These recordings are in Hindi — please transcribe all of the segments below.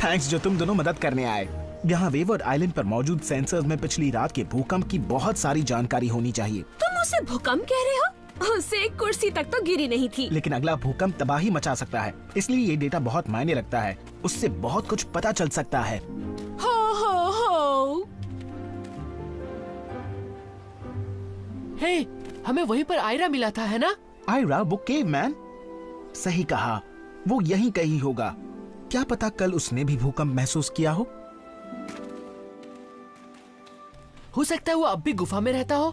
थैंक्स जो तुम दोनों मदद करने आए। यहाँ वेवर्ड आइलैंड पर मौजूद सेंसर्स में पिछली रात के भूकंप की बहुत सारी जानकारी होनी चाहिए। तुम उसे भूकंप कह रहे हो? उससे एक कुर्सी तक तो गिरी नहीं थी। लेकिन अगला भूकंप तबाही मचा सकता है, इसलिए ये डेटा बहुत मायने रखता है। उससे बहुत कुछ पता चल सकता है। हो। हे, हमें वहीं पर आयरा मिला था, है ना? आयरा वो केवमैन? सही कहा, वो यहीं कहीं होगा। क्या पता कल उसने भी भूकंप महसूस किया हो। हो सकता है वो अब भी गुफा में रहता हो।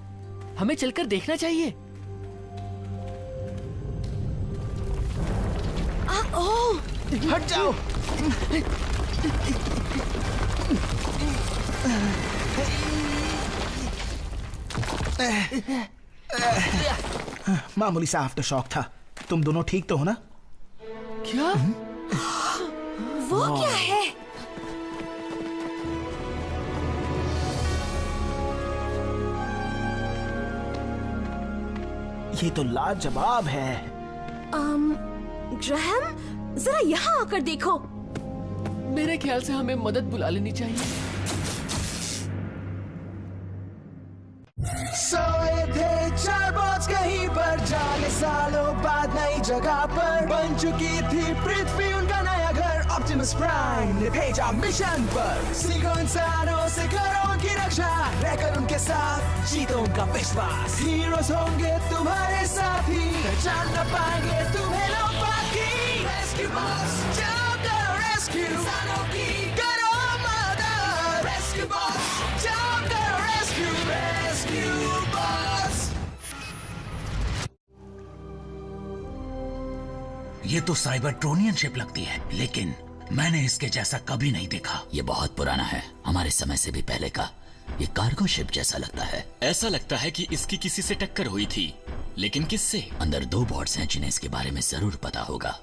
हमें चलकर देखना चाहिए। हट जाओ। मामूली सा आफ्टर शॉक था। तुम दोनों ठीक तो हो ना? क्या? वो क्या है? ये तो लाजवाब है। ग्रैहम, जरा यहाँ आकर देखो। मेरे ख्याल से हमें मदद बुला लेनी चाहिए। सोए थे चार बॉट्स कहीं पर, जागे सालों बाद नई जगह पर। बन चुकी थी पृथ्वी उनका नया घर। ऑप्टिमस प्राइम ने भेजा मिशन पर। सीखो इंसानों से करो उनकी रक्षा, रहकर उनके साथ जीतो उनका विश्वास। हीरोज होंगे तुम्हारे साथी, पहचान न पाएंगे तुम्हें लोग बाकी। रेस्क्यू बॉस, जाओ करो रेस्क्यू इंसानों की, करो मदद। रेस्क्यू बॉस, जाओ करो रेस्क्यू, रेस्क्यू बॉस। ये तो साइबरट्रोनियन शिप लगती है, लेकिन मैंने इसके जैसा कभी नहीं देखा। ये बहुत पुराना है, हमारे समय से भी पहले का। ये कार्गो शिप जैसा लगता है। ऐसा लगता है कि इसकी किसी से टक्कर हुई थी, लेकिन किससे? अंदर 2 बॉट्स हैं जिन्हें इसके बारे में जरूर पता होगा।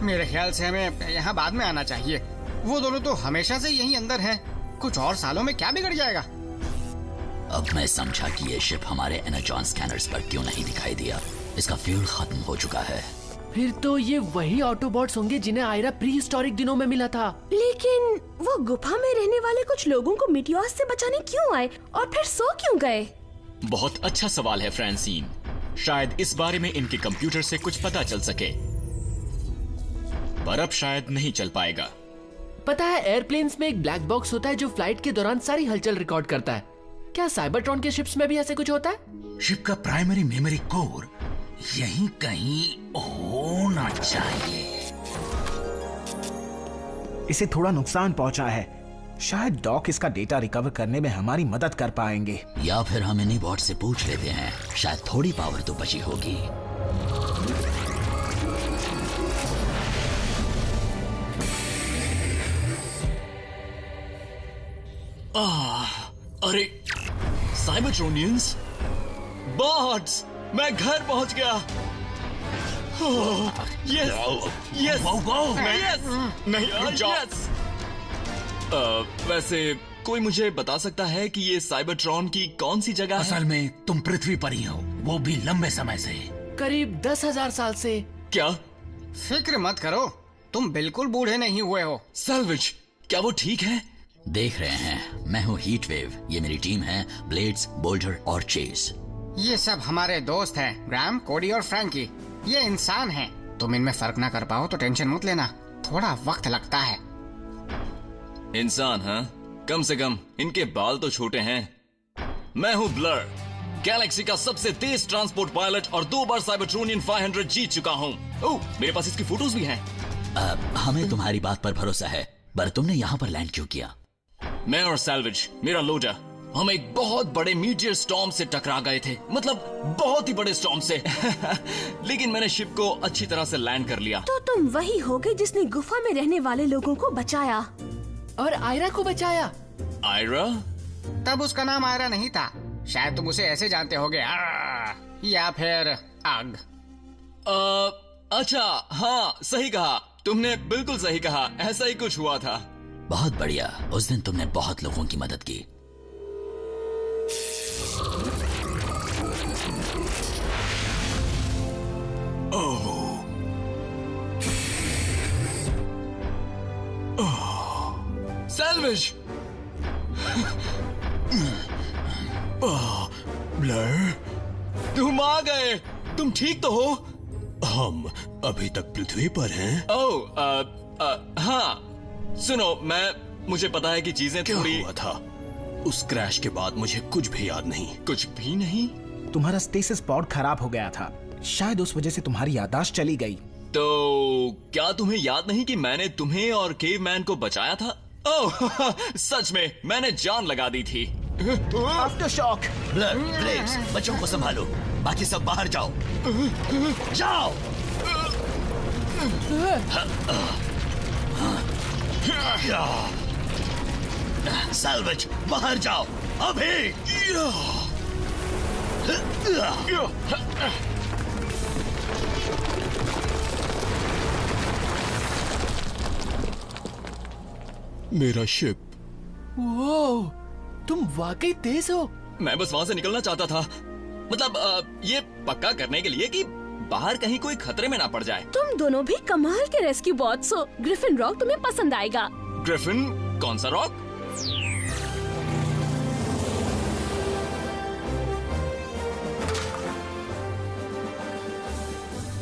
मेरे ख्याल से हमें यहाँ बाद में आना चाहिए। वो दोनों तो हमेशा से यहीं अंदर हैं। कुछ और सालों में क्या बिगड़ जाएगा? अब मैं समझा कि ये शिप हमारे एनर्जॉन स्कैनर्स पर क्यों नहीं दिखाई दिया। इसका फ्यूल खत्म हो चुका है। फिर तो ये वही ऑटोबॉट्स होंगे जिन्हें आयरा प्री हिस्टोरिक दिनों में मिला था। लेकिन वो गुफा में रहने वाले कुछ लोगों को मीटियोर्स से बचाने क्यों आए और फिर सो क्यों गए? बहुत अच्छा सवाल है फ्रांसीन। शायद इस बारे में इनके कंप्यूटर से कुछ पता चल सके, पर अब शायद नहीं चल पाएगा। पता है, एयरप्लेन्स में एक ब्लैक बॉक्स होता है जो फ्लाइट के दौरान सारी हलचल रिकॉर्ड करता है। क्या साइबरट्रॉन के शिप्स में भी ऐसे कुछ होता है? शिप का प्राइमरी मेमोरी कोर यहीं कहीं होना चाहिए। इसे थोड़ा नुकसान पहुंचा है। शायद डॉक इसका डेटा रिकवर करने में हमारी मदद कर पाएंगे। या फिर हम इन्हीं बॉट से पूछ लेते हैं, शायद थोड़ी पावर तो बची होगी। अरे साइबरट्रोनियंस, बॉट्स, मैं घर पहुंच गया। Yes yes yes. वैसे कोई मुझे बता सकता है कि ये साइबरट्रॉन की कौन सी जगह है? असल में तुम पृथ्वी पर ही हो, वो भी लंबे समय से। करीब 10,000 साल से। क्या? फिक्र मत करो, तुम बिल्कुल बूढ़े नहीं हुए हो। सैल्वेज, क्या वो ठीक है? देख रहे हैं, मैं हूँ हीट वेव। ये मेरी टीम है, ब्लेड्स, बोल्डर और चेज। ये सब हमारे दोस्त हैं, ग्राम, कोडी और फ्रैंकी। ये इंसान हैं। तुम इनमें फर्क ना कर पाओ तो टेंशन मत लेना, थोड़ा वक्त लगता है। इंसान, हाँ? कम से कम इनके बाल तो छोटे हैं। मैं हूँ ब्लर, गैलेक्सी का सबसे तेज ट्रांसपोर्ट पायलट और 2 बार साइबरट्रोनियन 500 जीत चुका हूँ। ओह, मेरे पास इसकी फोटोज भी हैं। हमें तुम्हारी बात पर भरोसा है, पर तुमने यहाँ पर लैंड क्यों किया? मैं और सैल्वेज, मेरा लोडर, हम एक बहुत बड़े मीटियर स्टॉर्म से टकरा गए थे। मतलब बहुत ही बड़े स्टॉर्म से। लेकिन मैंने शिप को अच्छी तरह से लैंड कर लिया। तो तुम वही होगे जिसने गुफा में रहने वाले लोगों को बचाया और आयरा को बचाया। आयरा? तब उसका नाम आयरा नहीं था। शायद तुम उसे ऐसे जानते होगे, या फिर आग। अच्छा, हाँ, सही कहा तुमने, बिल्कुल सही कहा। ऐसा ही कुछ हुआ था। बहुत बढ़िया। उस दिन तुमने बहुत लोगों की मदद की। सैल्वेज! ब्लर, तुम आ गए। तुम ठीक तो हो? हम अभी तक पृथ्वी पर हैं। हाँ, सुनो, मुझे पता है कि चीजें क्या थोड़ी... हुआ था? उस क्रैश के बाद मुझे कुछ भी याद नहीं। कुछ भी नहीं? तुम्हारा स्टेसिस पॉड खराब हो गया था, शायद उस वजह से तुम्हारी याददाश्त चली गई। तो क्या तुम्हें याद नहीं कि मैंने तुम्हें और केवमैन को बचाया था? ओह, सच में मैंने जान लगा दी थी। After shock. ब्लर, ब्लेज, बच्चों को संभालो, बाकी सब बाहर जाओ। जाओ। सैल्वेज, बाहर जाओ अभी। मेरा शिप। वो तुम वाकई तेज हो। मैं बस वहां से निकलना चाहता था, मतलब ये पक्का करने के लिए कि बाहर कहीं कोई खतरे में ना पड़ जाए। तुम दोनों भी कमाल के रेस्क्यू बॉट्स हो। ग्रिफिन रॉक तुम्हें पसंद आएगा। ग्रिफिन? कौन सा रॉक?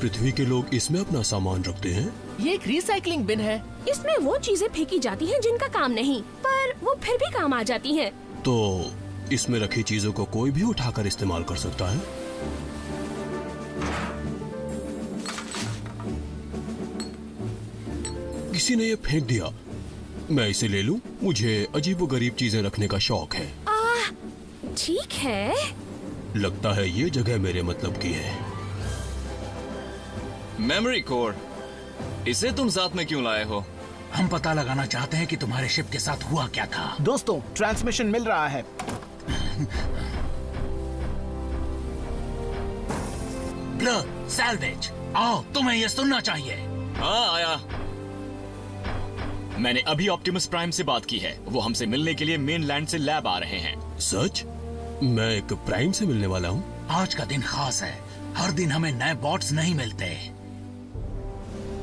पृथ्वी के लोग इसमें अपना सामान रखते हैं। ये एक रिसाइकलिंग बिन है। इसमें वो चीजें फेंकी जाती हैं जिनका काम नहीं, पर वो फिर भी काम आ जाती हैं। तो इसमें रखी चीजों को कोई भी उठाकर इस्तेमाल कर सकता है। किसी ने ये फेंक दिया, मैं इसे ले लूं? मुझे अजीबोगरीब चीजें रखने का शौक है। ठीक है। लगता है ये जगह मेरे मतलब की है। मेमोरी कोर, इसे तुम साथ में क्यों लाए हो? हम पता लगाना चाहते हैं कि तुम्हारे शिप के साथ हुआ क्या था। दोस्तों, ट्रांसमिशन मिल रहा है। ब्लर, सैल्वेज, आओ, तुम्हें ये सुनना चाहिए। हाँ, आया। मैंने अभी ऑप्टिमस प्राइम से बात की है। वो हमसे मिलने के लिए मेनलैंड से लैब आ रहे हैं। सच? मैं एक प्राइम से मिलने वाला हूँ। आज का दिन खास है। हर दिन हमें नए बॉट्स नहीं मिलते।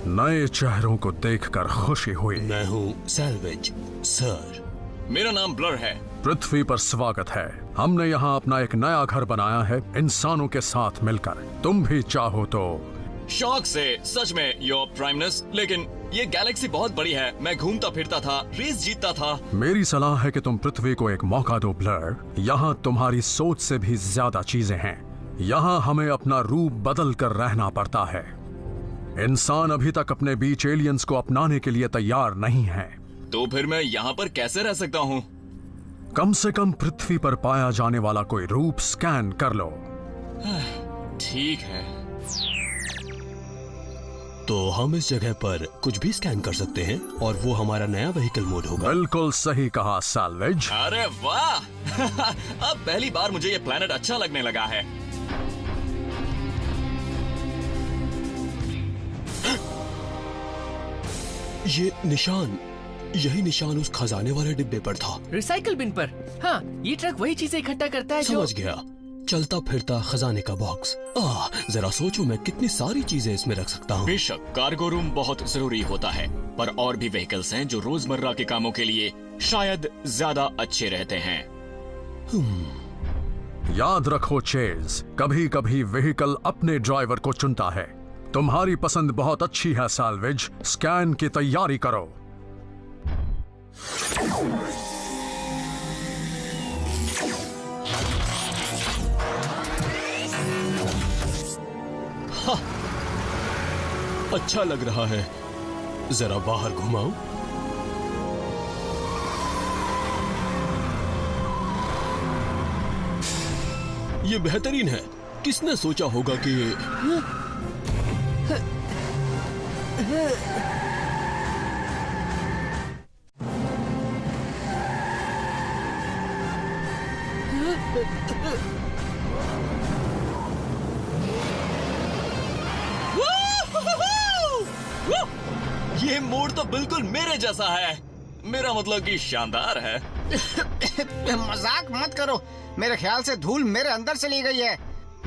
नए चेहरों को देखकर खुशी हुई। मैं हूँ सैल्वेज, सर। मेरा नाम ब्लर है। पृथ्वी पर स्वागत है। हमने यहाँ अपना एक नया घर बनाया है, इंसानों के साथ मिलकर। तुम भी चाहो तो। शौक से, सच में योर प्राइमनेस। लेकिन ये गैलेक्सी बहुत बड़ी है। मैं घूमता फिरता था, रेस जीतता था। मेरी सलाह है कि तुम पृथ्वी को एक मौका दो ब्लर। यहाँ तुम्हारी सोच से भी ज्यादा चीजें हैं। यहाँ हमें अपना रूप बदल कर रहना पड़ता है। इंसान अभी तक अपने बीच एलियंस को अपनाने के लिए तैयार नहीं है। तो फिर मैं यहाँ पर कैसे रह सकता हूँ? कम से कम पृथ्वी पर पाया जाने वाला कोई रूप स्कैन कर लो। ठीक है। तो हम इस जगह पर कुछ भी स्कैन कर सकते हैं और वो हमारा नया व्हीकल मोड होगा। बिल्कुल सही कहा सैल्वेज। अरे वाह! अब पहली बार मुझे ये प्लेनेट अच्छा लगने लगा है। ये निशान, यही निशान उस खजाने वाले डिब्बे पर था। रिसाइकल बिन पर। हाँ, ये ट्रक वही चीजें इकट्ठा करता है जो... समझ गया, चलता फिरता खजाने का बॉक्स। जरा सोचो मैं कितनी सारी चीजें इसमें रख सकता हूँ। बेशक कार्गो रूम बहुत जरूरी होता है, पर और भी व्हीकल्स हैं जो रोजमर्रा के कामों के लिए शायद ज्यादा अच्छे रहते हैं। याद रखो चेज, कभी कभी व्हीकल अपने ड्राइवर को चुनता है। तुम्हारी पसंद बहुत अच्छी है सैल्वेज। स्कैन की तैयारी करो। अच्छा लग रहा है, जरा बाहर घुमाओ। ये बेहतरीन है। किसने सोचा होगा कि ये मोड़ तो बिल्कुल मेरे जैसा है। मेरा मतलब कि शानदार है। मजाक मत करो, मेरे ख्याल से धूल मेरे अंदर चली गई है।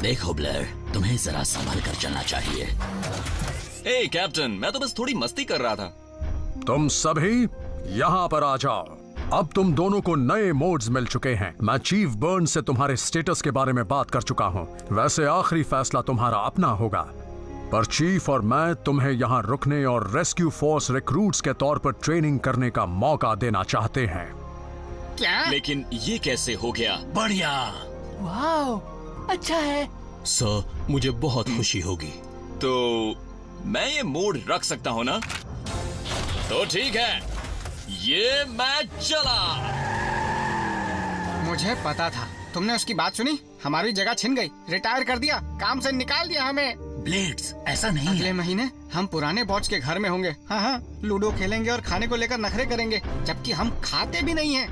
देखो ब्लर, तुम्हें जरा संभल कर चलना चाहिए। ए कैप्टन, मैं तो बस थोड़ी मस्ती कर रहा था। तुम सभी यहाँ पर आ जाओ। अब तुम दोनों को नए मोड्स मिल चुके हैं। मैं चीफ बर्न से तुम्हारे स्टेटस के बारे में बात कर चुका हूँ। वैसे आखिरी फैसला तुम्हारा अपना होगा, पर चीफ और मैं तुम्हें यहाँ रुकने और रेस्क्यू फोर्स रिक्रूट्स के तौर पर ट्रेनिंग करने का मौका देना चाहते हैं। क्या? लेकिन ये कैसे हो गया? बढ़िया। वाह, अच्छा है सर, मुझे बहुत खुशी होगी। तो मैं ये मोड रख सकता हूँ ना? तो ठीक है, ये मैच चला। मुझे पता था। तुमने उसकी बात सुनी? हमारी जगह छिन गई, रिटायर कर दिया, काम से निकाल दिया हमें। ब्लेड्स, ऐसा नहीं अगले है। महीने हम पुराने बॉस के घर में होंगे। हाँ, लूडो खेलेंगे और खाने को लेकर नखरे करेंगे, जबकि हम खाते भी नहीं हैं।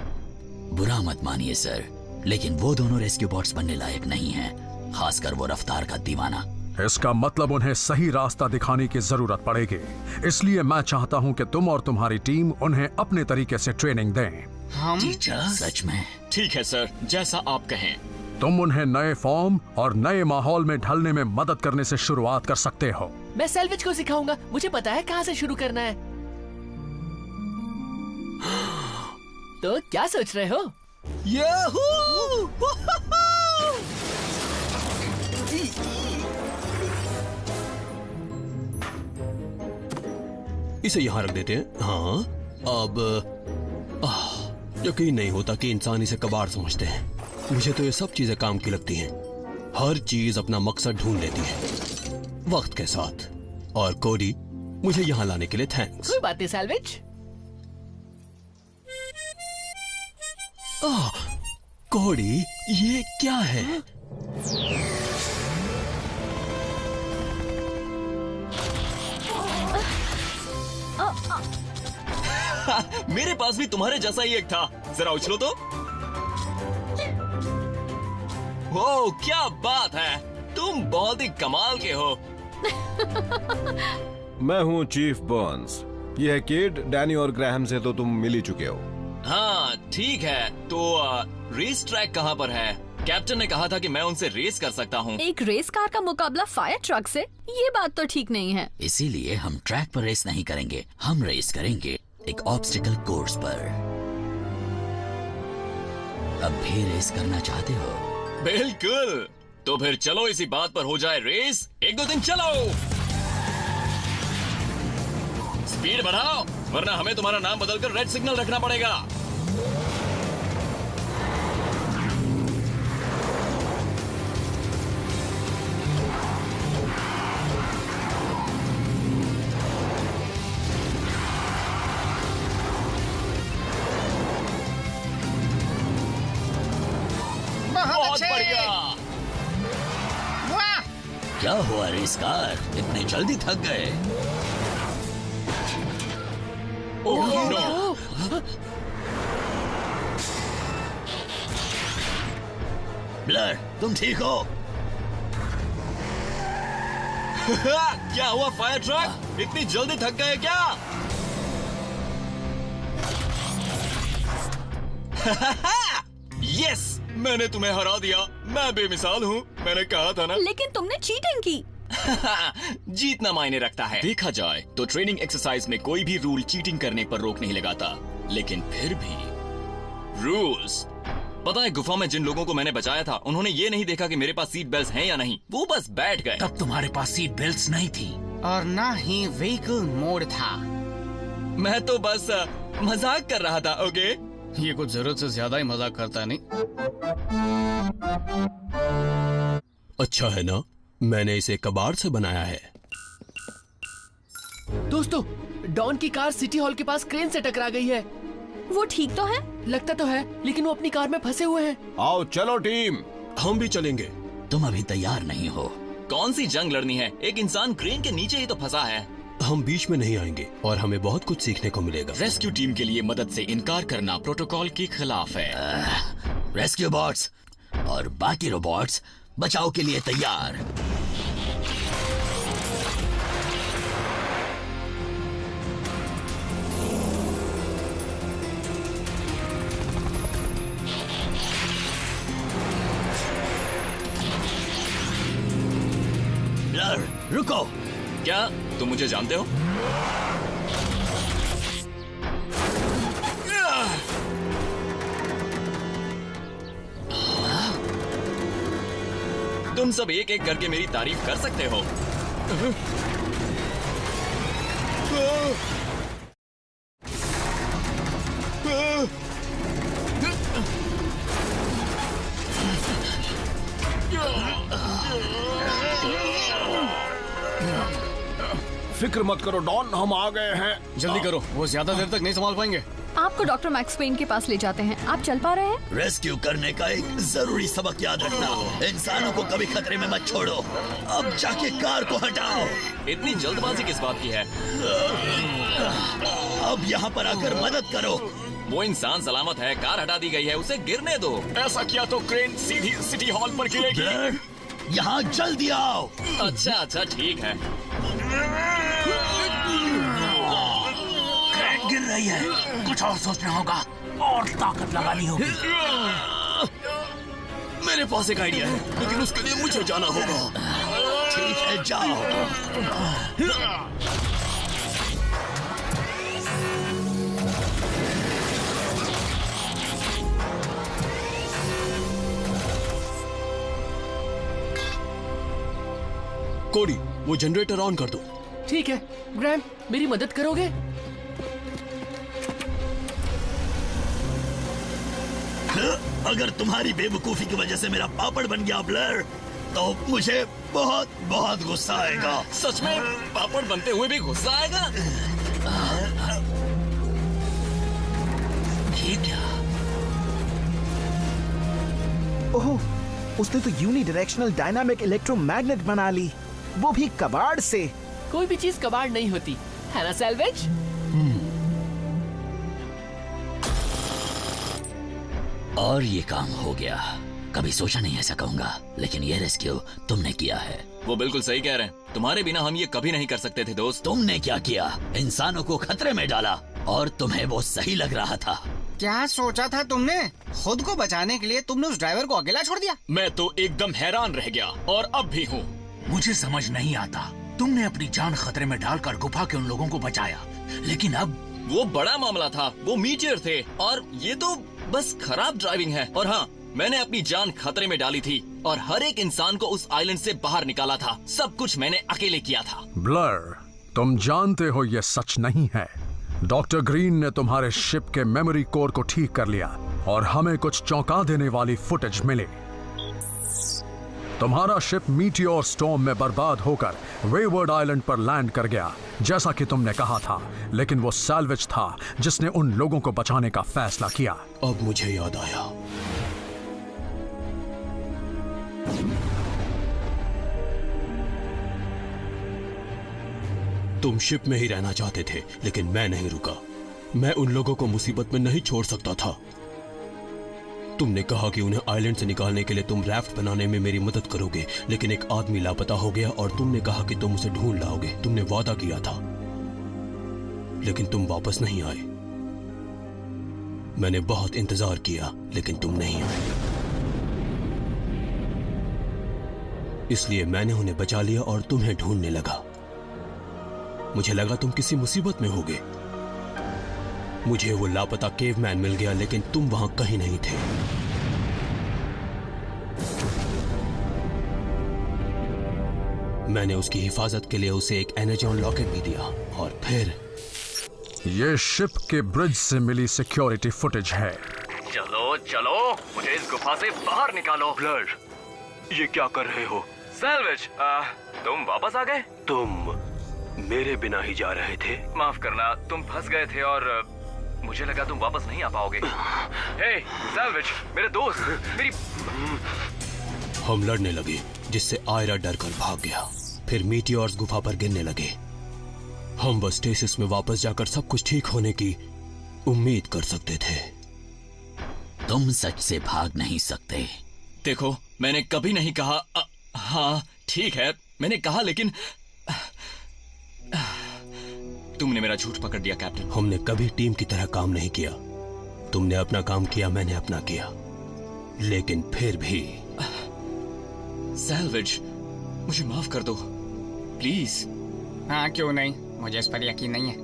बुरा मत मानिए सर, लेकिन वो दोनों रेस्क्यू बॉट्स बनने लायक नहीं हैं, खासकर वो रफ्तार का दीवाना। इसका मतलब उन्हें सही रास्ता दिखाने की जरूरत पड़ेगी। इसलिए मैं चाहता हूं कि तुम और तुम्हारी टीम उन्हें अपने तरीके से ट्रेनिंग दें। हम? सच में? ठीक है सर, जैसा आप कहें। तुम उन्हें नए फॉर्म और नए माहौल में ढलने में मदद करने से शुरुआत कर सकते हो। मैं सैल्वेज को सिखाऊंगा, मुझे पता है कहाँ से शुरू करना है। तो क्या सोच रहे हो? इसे यहाँ रख देते हैं। हाँ, अब यकीन नहीं होता कि इंसान इसे कबाड़ समझते हैं। मुझे तो ये सब चीजें काम की लगती हैं। हर चीज अपना मकसद ढूंढ लेती है वक्त के साथ। और कोडी, मुझे यहाँ लाने के लिए थैंक्स। कोई बात नहीं सैल्वेज। कोडी, ये क्या है? मेरे पास भी तुम्हारे जैसा ही एक था, जरा उछलो तो। ओ, क्या बात है, तुम बहुत ही कमाल के हो। मैं हूँ चीफ बर्न्स। ये है किड, डैनी और ग्रैहम से तो तुम मिल ही चुके हो। हाँ ठीक है, तो रेस ट्रैक कहाँ पर है? कैप्टन ने कहा था कि मैं उनसे रेस कर सकता हूँ। एक रेस कार का मुकाबला फायर ट्रक से? ये बात तो ठीक नहीं है। इसीलिए हम ट्रैक पर रेस नहीं करेंगे, हम रेस करेंगे एक ऑब्स्टिकल कोर्स पर। अब भी रेस करना चाहते हो? बिल्कुल, तो फिर चलो इसी बात पर हो जाए रेस। 1-2 दिन चलो, स्पीड बढ़ाओ, वरना हमें तुम्हारा नाम बदलकर रेड सिग्नल रखना पड़ेगा। बहुत बढ़िया। वाह! क्या हुआ रेस कार, इतने जल्दी थक गए? Oh no! ब्लर, तुम ठीक हो? क्या हुआ फायर ट्रक, इतनी जल्दी थक गए क्या? यस, मैंने तुम्हें हरा दिया। मैं बेमिसाल हूँ, मैंने कहा था ना। लेकिन तुमने चीटिंग की। जीतना मायने रखता है। देखा जाए तो ट्रेनिंग एक्सरसाइज में कोई भी रूल चीटिंग करने पर रोक नहीं लगाता, लेकिन फिर भी रूल्स। पता है, गुफा में जिन लोगों को मैंने बचाया था, उन्होंने ये नहीं देखा कि मेरे पास सीट बेल्ट हैं या नहीं, वो बस बैठ गए। तब तुम्हारे पास सीट बेल्ट्स नहीं थी और ना ही व्हीकल मोड था। मैं तो बस मजाक कर रहा था। ओके, ये कुछ जरूरत से ज्यादा ही मजाक करता है नहीं? अच्छा है ना, मैंने इसे कबाड़ से बनाया है। दोस्तों, डॉन की कार सिटी हॉल के पास क्रेन से टकरा गई है। वो ठीक तो है? लगता तो है, लेकिन वो अपनी कार में फंसे हुए हैं। आओ चलो टीम। हम भी चलेंगे। तुम अभी तैयार नहीं हो। कौन सी जंग लड़नी है? एक इंसान क्रेन के नीचे ही तो फंसा है। हम बीच में नहीं आएंगे और हमें बहुत कुछ सीखने को मिलेगा। रेस्क्यू टीम के लिए मदद से इनकार करना प्रोटोकॉल के खिलाफ है। रेस्क्यू बॉट्स और बाकी रोबोट्स बचाव के लिए तैयार। ब्लर, रुको। क्या तुम मुझे जानते हो? तुम सब एक एक करके मेरी तारीफ कर सकते हो। फिक्र मत करो डॉन, हम आ गए हैं। जल्दी करो, वो ज्यादा देर तक नहीं संभाल पाएंगे। आपको डॉक्टर मैक्स पेन के पास ले जाते हैं। आप चल पा रहे हैं? रेस्क्यू करने का एक जरूरी सबक याद रखना, इंसानों को कभी खतरे में मत छोड़ो। अब जाके कार को हटाओ। इतनी जल्दबाजी किस बात की है? अब यहाँ पर आकर मदद करो। वो इंसान सलामत है, कार हटा दी गई है, उसे गिरने दो। ऐसा किया तो क्रेन सीधी सिटी हॉल पर गिरेगी। यहाँ जल्दी आओ। अच्छा अच्छा ठीक है। क्रेन गिर रही है, कुछ और सोचना होगा और ताकत लगानी होगी। मेरे पास एक आइडिया है, लेकिन उसके लिए मुझे जाना होगा। ठीक है, जाओ। कोडी, वो जनरेटर ऑन कर दो। ठीक है। ग्रैम, मेरी मदद करोगे? अगर तुम्हारी बेवकूफी की वजह से मेरा पापड़ बन गया ब्लर, तो मुझे बहुत बहुत गुस्सा आएगा। सच में पापड़ बनते हुए भी गुस्सा आएगा? ये क्या? ओह, उसने तो यूनिडायरेक्शनल डायनामिक इलेक्ट्रोमैग्नेट बना ली, वो भी कबाड़ से। कोई भी चीज कबाड़ नहीं होती है ना सैल्वेज? और ये काम हो गया। कभी सोचा नहीं ऐसा कहूंगा, लेकिन ये रेस्क्यू तुमने किया है। वो बिल्कुल सही कह रहे हैं। तुम्हारे बिना हम ये कभी नहीं कर सकते थे दोस्त। तुमने क्या किया? इंसानों को खतरे में डाला, और तुम्हें वो सही लग रहा था। क्या सोचा था तुमने? खुद को बचाने के लिए तुमने उस ड्राइवर को अकेला छोड़ दिया? मैं तो एकदम हैरान रह गया, और अब भी हूँ। मुझे समझ नहीं आता, तुमने अपनी जान खतरे में डालकर गुफा के उन लोगों को बचाया, लेकिन अब वो बड़ा मामला था, वो मीटियर थे, और ये तो बस खराब ड्राइविंग है। और हाँ, मैंने अपनी जान खतरे में डाली थी और हर एक इंसान को उस आइलैंड से बाहर निकाला था। सब कुछ मैंने अकेले किया था। ब्लर, तुम जानते हो ये सच नहीं है। डॉक्टर ग्रीन ने तुम्हारे शिप के मेमोरी कोर को ठीक कर लिया और हमें कुछ चौंका देने वाली फुटेज मिली। तुम्हारा शिप मीटियोर स्टॉर्म में बर्बाद होकर वेवर्ड आइलैंड पर लैंड कर गया, जैसा कि तुमने कहा था, लेकिन वो सैल्वेज था जिसने उन लोगों को बचाने का फैसला किया। अब मुझे याद आया। तुम शिप में ही रहना चाहते थे, लेकिन मैं नहीं रुका। मैं उन लोगों को मुसीबत में नहीं छोड़ सकता था। तुमने कहा कि उन्हें आइलैंड से निकालने के लिए तुम राफ्ट बनाने में मेरी मदद करोगे, लेकिन एक आदमी लापता हो गया और तुमने कहा कि तुम उसे ढूंढ लाओगे। तुमने वादा किया था, लेकिन तुम वापस नहीं आए। मैंने बहुत इंतजार किया, लेकिन तुम नहीं आए। इसलिए मैंने उन्हें बचा लिया और तुम्हें ढूंढने लगा। मुझे लगा तुम किसी मुसीबत में होगे। मुझे वो लापता केवमैन मिल गया, लेकिन तुम वहां कहीं नहीं थे। मैंने उसकी हिफाजत के लिए उसे एक एनर्जॉन लॉकेट भी दिया, और फिर ये शिप के ब्रिज से मिली सिक्योरिटी फुटेज है। चलो चलो, मुझे इस गुफा से बाहर निकालो। ब्लर, ये क्या कर रहे हो? सैल्वेज, तुम वापस आ गए? तुम मेरे बिना ही जा रहे थे? माफ करना, तुम फंस गए थे और मुझे लगा तुम वापस नहीं आ पाओगे। हे सैल्वेज, मेरे दोस्त, मेरी। हम लड़ने लगे, जिससे आयरा डर कर भाग गया। फिर मीटियोर्स गुफा पर गिरने लगे। हम बस स्टेसिस में वापस जाकर सब कुछ ठीक होने की उम्मीद कर सकते थे। तुम सच से भाग नहीं सकते। देखो, मैंने कभी नहीं कहा। हाँ ठीक है, मैंने कहा, लेकिन तुमने मेरा झूठ पकड़ दिया कैप्टन। हमने कभी टीम की तरह काम नहीं किया। तुमने अपना काम किया, मैंने अपना किया, लेकिन फिर भी। सैल्वेज, मुझे माफ कर दो प्लीज। हाँ क्यों नहीं, मुझे इस पर यकीन नहीं है।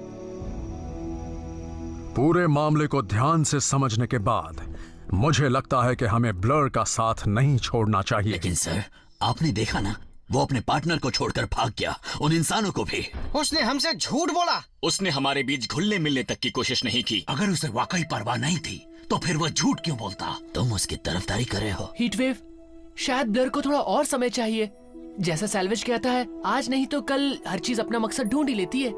पूरे मामले को ध्यान से समझने के बाद मुझे लगता है कि हमें ब्लर का साथ नहीं छोड़ना चाहिए। लेकिन सर, आपने देखा ना, वो अपने पार्टनर को छोड़कर भाग गया, उन इंसानों को भी। उसने हमसे झूठ बोला। उसने हमारे बीच घुलने मिलने तक की कोशिश नहीं की। अगर उसे वाकई परवाह नहीं थी तो फिर वो झूठ क्यों बोलता? तुम उसकी तरफदारी कर रहे हो। हीटवेव, शायद ब्लर को थोड़ा और समय चाहिए। जैसा सैल्वेज कहता है, आज नहीं तो कल हर चीज अपना मकसद ढूंढ ही लेती है।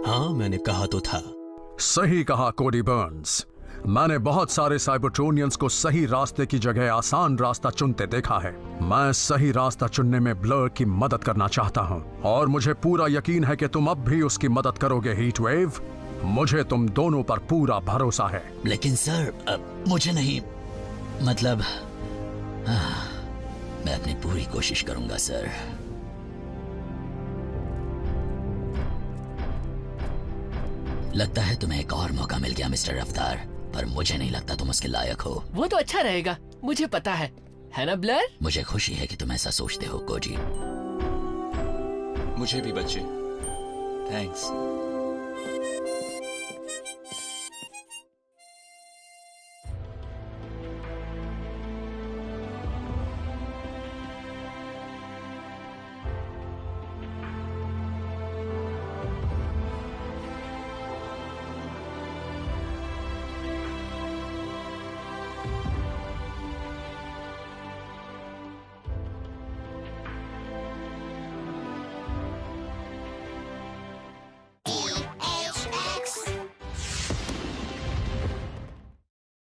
हाँ, मैंने कहा तो था। सही कहा कोडी बर्न्स। मैंने बहुत सारे साइबरट्रोनियंस को सही रास्ते की जगह आसान रास्ता चुनते देखा है। मैं सही रास्ता चुनने में ब्लर की मदद करना चाहता हूँ और मुझे पूरा यकीन है कि तुम अब भी उसकी मदद करोगे हीटवेव। मुझे तुम दोनों पर पूरा भरोसा है। लेकिन सर, मुझे नहीं, मतलब मैं अपनी पूरी कोशिश करूंगा सर। लगता है तुम्हें एक और मौका मिल गया मिस्टर रफ्तार, पर मुझे नहीं लगता तुम उसके लायक हो। वो तो अच्छा रहेगा, मुझे पता है ना ब्लर? मुझे खुशी है कि तुम ऐसा सोचते हो कोडी। मुझे भी बच्चे, थैंक्स।